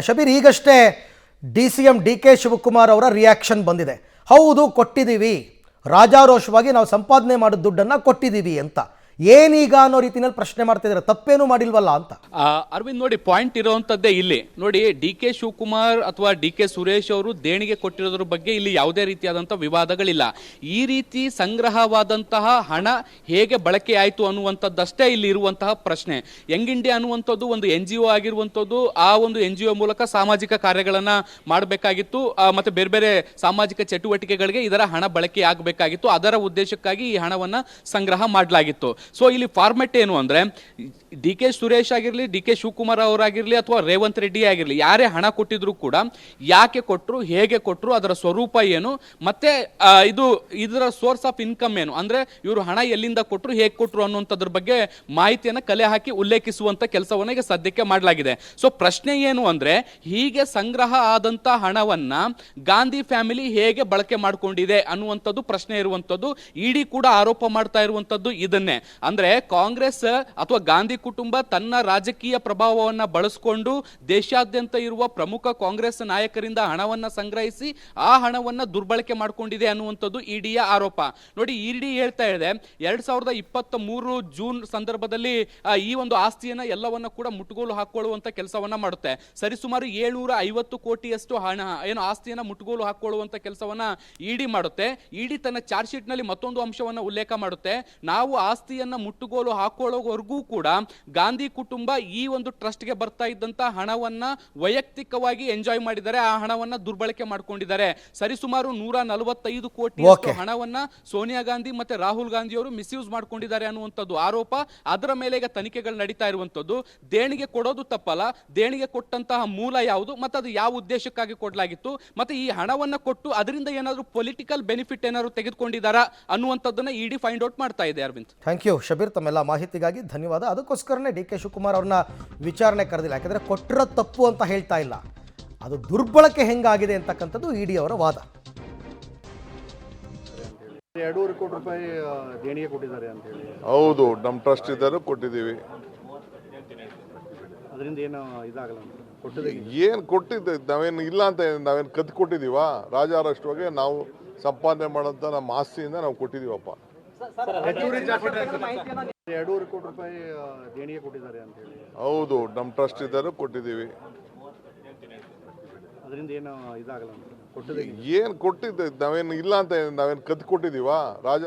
ಶಬೀರ್, ಈಗಷ್ಟೇ DCM DK Shivakumar ಅವರ reaction ಬಂದಿದೆ. ಹೌದು, ಕೊಟ್ಟಿದ್ದೀವಿ, ರಾಜಾರೋಷವಾಗಿ ನಾವು ಸಂಪಾದನೆ ಮಾಡಿದ ದುಡ್ಡನ್ನು ಕೊಟ್ಟಿದ್ದೀವಿ ಅಂತ. ಏನೀಗ ಅನ್ನೋ ರೀತಿಯಲ್ಲಿ ಪ್ರಶ್ನೆ ಮಾಡ್ತಿದ್ದಾರೆ, ತಪ್ಪೇನು ಮಾಡಿಲ್ವಲ್ಲ ಅಂತ. ಅರವಿಂದ್ ನೋಡಿ, ಪಾಯಿಂಟ್ ಇರುವಂತದ್ದೇ ಇಲ್ಲಿ ನೋಡಿ. DK ಶಿವಕುಮಾರ್ ಅಥವಾ DK ಸುರೇಶ್ ಅವರು ದೇಣಿಗೆ ಕೊಟ್ಟಿರೋದ್ರ ಬಗ್ಗೆ ಇಲ್ಲಿ ಯಾವುದೇ ರೀತಿಯಾದಂತಹ ವಿವಾದಗಳಿಲ್ಲ. ಈ ರೀತಿ ಸಂಗ್ರಹವಾದಂತಹ ಹಣ ಹೇಗೆ ಬಳಕೆ ಆಯಿತು ಅನ್ನುವಂಥದ್ದಷ್ಟೇ ಇಲ್ಲಿ ಇರುವಂತಹ ಪ್ರಶ್ನೆ. ಯಂಗ್ ಇಂಡಿಯಾ ಅನ್ನುವಂಥದ್ದು ಒಂದು NGO ಆಗಿರುವಂಥದ್ದು. ಆ ಒಂದು NGO ಮೂಲಕ ಸಾಮಾಜಿಕ ಕಾರ್ಯಗಳನ್ನ ಮಾಡಬೇಕಾಗಿತ್ತು, ಮತ್ತೆ ಬೇರೆ ಬೇರೆ ಸಾಮಾಜಿಕ ಚಟುವಟಿಕೆಗಳಿಗೆ ಇದರ ಹಣ ಬಳಕೆ ಆಗಬೇಕಾಗಿತ್ತು. ಅದರ ಉದ್ದೇಶಕ್ಕಾಗಿ ಈ ಹಣವನ್ನ ಸಂಗ್ರಹ ಮಾಡಲಾಗಿತ್ತು. ಸೊ ಇಲ್ಲಿ ಫಾರ್ಮೆಟ್ ಏನು ಅಂದ್ರೆ, DK ಸುರೇಶ್ ಆಗಿರಲಿ, DK ಶಿವಕುಮಾರ್ ಅವರಾಗಿರ್ಲಿ, ಅಥವಾ ರೇವಂತ್ ರೆಡ್ಡಿ ಆಗಿರಲಿ, ಯಾರೇ ಹಣ ಕೊಟ್ಟಿದ್ರು ಕೂಡ ಯಾಕೆ ಕೊಟ್ಟರು, ಹೇಗೆ ಕೊಟ್ಟರು, ಅದರ ಸ್ವರೂಪ ಏನು, ಮತ್ತೆ ಇದರ ಸೋರ್ಸ್ ಆಫ್ ಇನ್ಕಮ್ ಏನು, ಅಂದ್ರೆ ಇವರು ಹಣ ಎಲ್ಲಿಂದ ಕೊಟ್ಟರು, ಹೇಗೆ ಕೊಟ್ಟರು ಅನ್ನುವಂಥದ್ರ ಬಗ್ಗೆ ಮಾಹಿತಿಯನ್ನು ಕಲೆ ಹಾಕಿ ಉಲ್ಲೇಖಿಸುವಂತ ಕೆಲಸವನ್ನ ಈಗ ಸದ್ಯಕ್ಕೆ ಮಾಡಲಾಗಿದೆ. ಸೊ ಪ್ರಶ್ನೆ ಏನು ಅಂದ್ರೆ, ಹೀಗೆ ಸಂಗ್ರಹ ಆದಂತ ಹಣವನ್ನ ಗಾಂಧಿ ಫ್ಯಾಮಿಲಿ ಹೇಗೆ ಬಳಕೆ ಮಾಡಿಕೊಂಡಿದೆ ಅನ್ನುವಂಥದ್ದು ಪ್ರಶ್ನೆ ಇರುವಂತದ್ದು. ಇಡಿ ಕೂಡ ಆರೋಪ ಮಾಡ್ತಾ ಇರುವಂತದ್ದು ಇದನ್ನೇ. ಅಂದ್ರೆ ಕಾಂಗ್ರೆಸ್ ಅಥವಾ ಗಾಂಧಿ ಕುಟುಂಬ ತನ್ನ ರಾಜಕೀಯ ಪ್ರಭಾವವನ್ನ ಬಳಸಿಕೊಂಡು ದೇಶಾದ್ಯಂತ ಇರುವ ಪ್ರಮುಖ ಕಾಂಗ್ರೆಸ್ ನಾಯಕರಿಂದ ಹಣವನ್ನ ಸಂಗ್ರಹಿಸಿ ಆ ಹಣವನ್ನ ದುರ್ಬಳಕೆ ಮಾಡಿಕೊಂಡಿದೆ ಅನ್ನುವಂಥದ್ದು ಇಡಿಯ ಆರೋಪ. ನೋಡಿ, ಇಡಿ ಹೇಳ್ತಾ ಇದೆ 2023 ಜೂನ್ ಸಂದರ್ಭದಲ್ಲಿ ಈ ಒಂದು ಆಸ್ತಿಯನ್ನ ಎಲ್ಲವನ್ನ ಕೂಡ ಮುಟ್ಟುಗೋಲು ಹಾಕೊಳ್ಳುವಂತ ಕೆಲಸವನ್ನ ಮಾಡುತ್ತೆ. ಸರಿಸುಮಾರು 750 ಕೋಟಿಯಷ್ಟು ಹಣ ಏನು ಆಸ್ತಿಯನ್ನ ಮುಟ್ಟುಗೋಲು ಹಾಕೊಳ್ಳುವಂತ ಕೆಲಸವನ್ನ ಇಡಿ ಮಾಡುತ್ತೆ. ಇಡಿ ತನ್ನ ಚಾರ್ಜ್ ಶೀಟ್ ನಲ್ಲಿ ಮತ್ತೊಂದು ಅಂಶವನ್ನ ಉಲ್ಲೇಖ ಮಾಡುತ್ತೆ. ನಾವು ಆಸ್ತಿಯನ್ನ ಮುಟ್ಟುಗೋಲು ಹಾಕೊಳ್ಳೋವರೆಗೂ ಕೂಡ ಗಾಂಧಿ ಕುಟುಂಬ ಈ ಒಂದು ಟ್ರಸ್ಟ್ಗೆ ಬರ್ತಾ ಇದ್ದಂತ ಹಣವನ್ನ ವೈಯಕ್ತಿಕವಾಗಿ ಎಂಜಾಯ್ ಮಾಡಿದ್ದಾರೆ, ಆ ಹಣವನ್ನ ದುರ್ಬಳಕೆ ಮಾಡ್ಕೊಂಡಿದ್ದಾರೆ. ಸರಿಸುಮಾರು 145 ಕೋಟಿ ಹಣವನ್ನ ಸೋನಿಯಾ ಗಾಂಧಿ ಮತ್ತೆ ರಾಹುಲ್ ಗಾಂಧಿ ಅವರು ಮಿಸ್ಯೂಸ್ ಮಾಡ್ಕೊಂಡಿದ್ದಾರೆ ಅನ್ನುವಂಥದ್ದು ಆರೋಪ. ಅದರ ಮೇಲೆ ಈಗ ತನಿಖೆಗಳು ನಡೀತಾ ಇರುವಂತದ್ದು. ದೇಣಿಗೆ ಕೊಡೋದು ತಪ್ಪಲ್ಲ, ದೇಣಿಗೆ ಕೊಟ್ಟಂತಹ ಮೂಲ ಯಾವುದು, ಮತ್ತೆ ಅದು ಯಾವ ಉದ್ದೇಶಕ್ಕಾಗಿ ಕೊಡಲಾಗಿತ್ತು, ಮತ್ತೆ ಈ ಹಣವನ್ನ ಕೊಟ್ಟು ಅದರಿಂದ ಏನಾದರೂ ಪೊಲಿಟಿಕಲ್ ಬೆನಿಫಿಟ್ ಏನಾದ್ರು ತೆಗೆದುಕೊಂಡಿದ್ದಾರಾ ಅನ್ನುವಂಥದ್ದನ್ನ ಇಡಿ ಫೈಂಡ್ ಔಟ್ ಮಾಡ್ತಾ ಇದೆ. ಅರವಿಂದ್, ಥ್ಯಾಂಕ್ ಯು ಶಬೀರ್, ತಮ್ಮೆಲ್ಲ ಮಾಹಿತಿಗಾಗಿ ಧನ್ಯವಾದ. ಅದಕ್ಕೋಸ್ಕರನೇ DK ಶಿವಕುಮಾರ್ ಅವ್ರನ್ನ ವಿಚಾರಣೆ ಕರೆದಿಲ್ಲ, ಯಾಕಂದರೆ ಕೊಟ್ಟಿರೋ ತಪ್ಪು ಅಂತ ಹೇಳ್ತಾ ಇಲ್ಲ, ಅದು ದುರ್ಬಳಕೆ ಹೆಂಗಾಗಿದೆ ಅಂತಕ್ಕಂಥದ್ದು ಇಡಿ ಅವರ ವಾದ. 2.5 ಕೋಟಿ ರೂಪಾಯಿ ದೇಣಿಗೆ ಕೊಟ್ಟಿದ್ದಾರೆ ಅಂತ ಹೇಳಿ. ಹೌದು, ನಮ್ಮ ಟ್ರಸ್ಟ್ ಇದ್ದರೂ ಕೊಟ್ಟಿದ್ದೀವಿ. ಅದರಿಂದ ಏನು ಇದಾಗಲ್ಲ ಅಂತ ಏನು ಕೊಟ್ಟಿದ್ದೆ, ನಾವೇನು ಇಲ್ಲ ಅಂತ ನಾವೇನು ಕದ್ದು ಕೊಟ್ಟಿದ್ದೀವಾ? ರಾಜಾರಾಷ್ಟ್ರವಾಗಿ ನಾವು ಸಂಪಾದನೆ ಮಾಡೋಂಥ ನಮ್ಮ ಆಸ್ತಿಯಿಂದ ನಾವು ಕೊಟ್ಟಿದ್ದೀವಪ್ಪ. 2.5 ಕೋಟಿ ರೂಪಾಯಿ ದೇಣಿಗೆ ಕೊಟ್ಟಿದ್ದಾರೆ ಅಂತ ಹೇಳಿ. ಹೌದು, ನಮ್ಮ ಟ್ರಸ್ಟ್ ಇದ್ದರೂ ಕೊಟ್ಟಿದ್ದೀವಿ. ಅದರಿಂದ ಏನು ಇದಾಗಲ್ಲ ಅಂತ ಏನು ಕೊಟ್ಟಿದ್ದೆ, ನಾವೇನು ಇಲ್ಲ ಅಂತ ನಾವೇನು ಕದ್ದು ಕೊಟ್ಟಿದ್ದೀವಾ? ರಾಜ